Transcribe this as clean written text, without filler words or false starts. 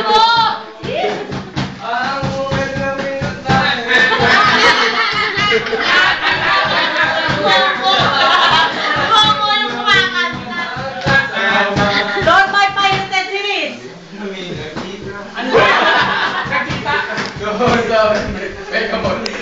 mo! Ang uwet na pinuntahan. Momo yung kumakanta. Don't my pilot and series. Ano ba? Nakita? Go, go. May kamot.